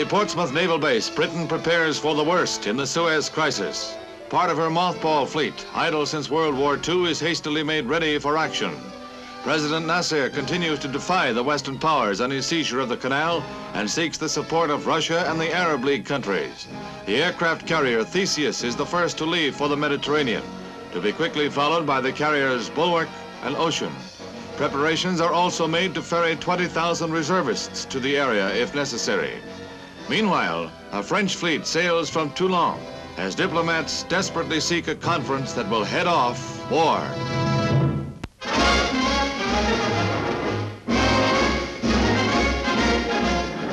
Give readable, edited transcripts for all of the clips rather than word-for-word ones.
the Portsmouth Naval Base, Britain prepares for the worst in the Suez Crisis. Part of her mothball fleet, idle since World War II, is hastily made ready for action. President Nasser continues to defy the Western powers on his seizure of the canal and seeks the support of Russia and the Arab League countries. The aircraft carrier Theseus is the first to leave for the Mediterranean, to be quickly followed by the carriers Bulwark and Ocean. Preparations are also made to ferry 20,000 reservists to the area if necessary. Meanwhile, a French fleet sails from Toulon as diplomats desperately seek a conference that will head off war.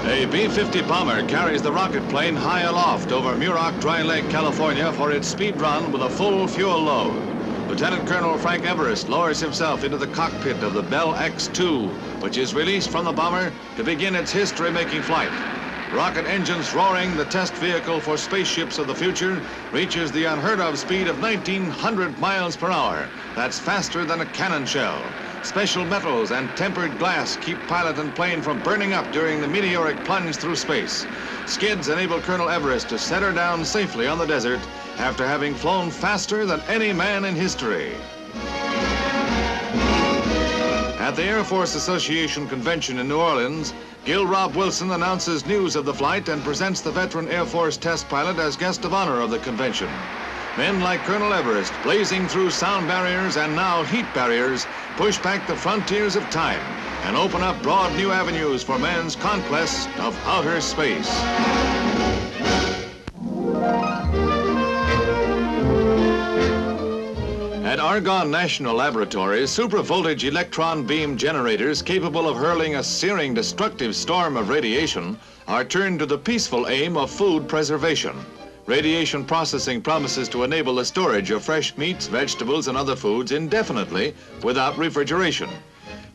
A B-50 bomber carries the rocket plane high aloft over Muroc Dry Lake, California for its speed run with a full fuel load. Lieutenant Colonel Frank Everest lowers himself into the cockpit of the Bell X-2, which is released from the bomber to begin its history-making flight. Rocket engines roaring, the test vehicle for spaceships of the future reaches the unheard-of speed of 1,900 miles per hour. That's faster than a cannon shell. Special metals and tempered glass keep pilot and plane from burning up during the meteoric plunge through space. Skids enable Colonel Everest to set her down safely on the desert after having flown faster than any man in history. At the Air Force Association convention in New Orleans, Gil Rob Wilson announces news of the flight and presents the veteran Air Force test pilot as guest of honor of the convention. Men like Colonel Everest, blazing through sound barriers and now heat barriers, push back the frontiers of time and open up broad new avenues for man's conquest of outer space. At Argonne National Laboratory, supravoltage electron beam generators capable of hurling a searing, destructive storm of radiation are turned to the peaceful aim of food preservation. Radiation processing promises to enable the storage of fresh meats, vegetables, and other foods indefinitely without refrigeration.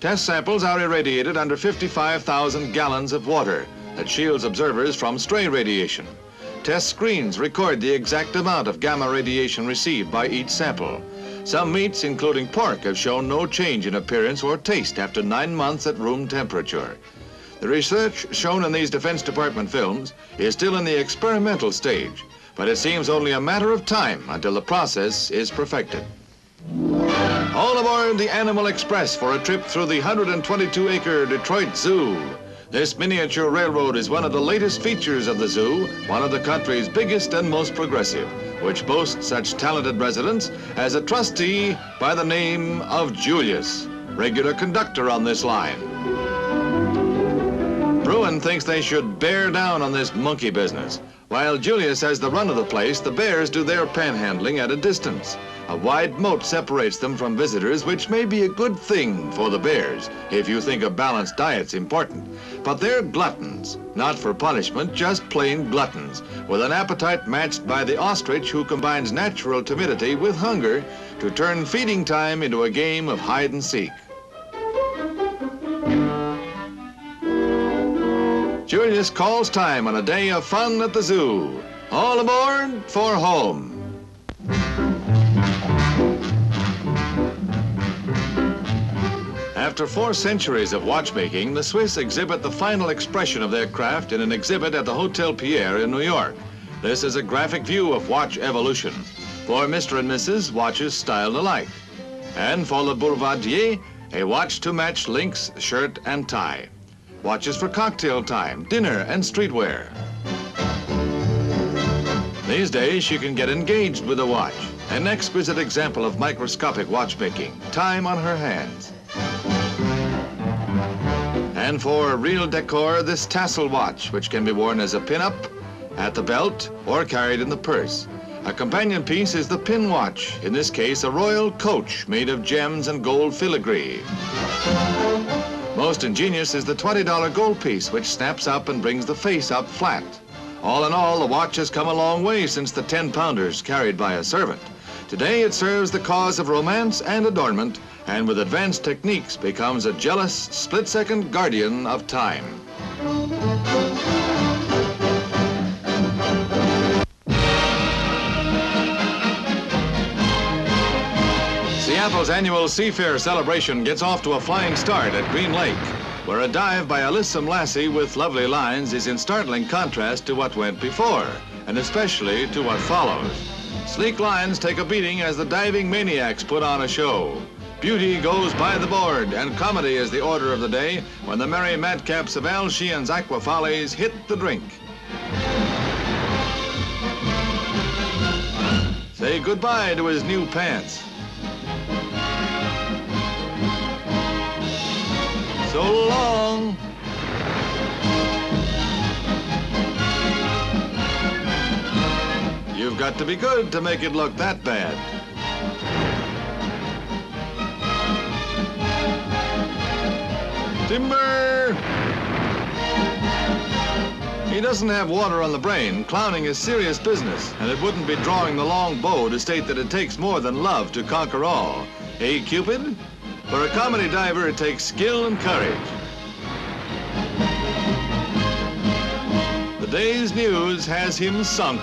Test samples are irradiated under 55,000 gallons of water that shields observers from stray radiation. Test screens record the exact amount of gamma radiation received by each sample. Some meats, including pork, have shown no change in appearance or taste after 9 months at room temperature. The research shown in these Defense Department films is still in the experimental stage, but it seems only a matter of time until the process is perfected. All aboard the Animal Express for a trip through the 122-acre Detroit Zoo. This miniature railroad is one of the latest features of the zoo, one of the country's biggest and most progressive, which boasts such talented residents as a trustee by the name of Julius, regular conductor on this line. Bruin thinks they should bear down on this monkey business. While Julius has the run of the place, the bears do their panhandling at a distance. A wide moat separates them from visitors, which may be a good thing for the bears if you think a balanced diet's important. But they're gluttons, not for punishment, just plain gluttons, with an appetite matched by the ostrich who combines natural timidity with hunger to turn feeding time into a game of hide and seek. Julius calls time on a day of fun at the zoo. All aboard for home. After 4 centuries of watchmaking, the Swiss exhibit the final expression of their craft in an exhibit at the Hotel Pierre in New York. This is a graphic view of watch evolution. For Mr. and Mrs., watches styled alike. And for the boulevardier, a watch to match links, shirt, and tie. Watches for cocktail time, dinner, and streetwear. These days, she can get engaged with a watch. An exquisite example of microscopic watchmaking, time on her hands. And for real decor, this tassel watch, which can be worn as a pin-up, at the belt, or carried in the purse. A companion piece is the pin watch, in this case a royal coach made of gems and gold filigree. Most ingenious is the $20 gold piece, which snaps up and brings the face up flat. All in all, the watch has come a long way since the 10-pounders carried by a servant. Today it serves the cause of romance and adornment, and with advanced techniques becomes a jealous, split-second guardian of time. Seattle's annual Seafair celebration gets off to a flying start at Green Lake. where a dive by a lissome lassie with lovely lines is in startling contrast to what went before, and especially to what follows. Sleek lines take a beating as the diving maniacs put on a show. Beauty goes by the board, and comedy is the order of the day when the merry madcaps of Al Sheehan's Aqua Follies hit the drink. Say goodbye to his new pants. So long. You've got to be good to make it look that bad. Timber! He doesn't have water on the brain. Clowning is serious business, and it wouldn't be drawing the long bow to state that it takes more than love to conquer all. Hey, Cupid? For a comedy diver, it takes skill and courage. The day's news has him sunk.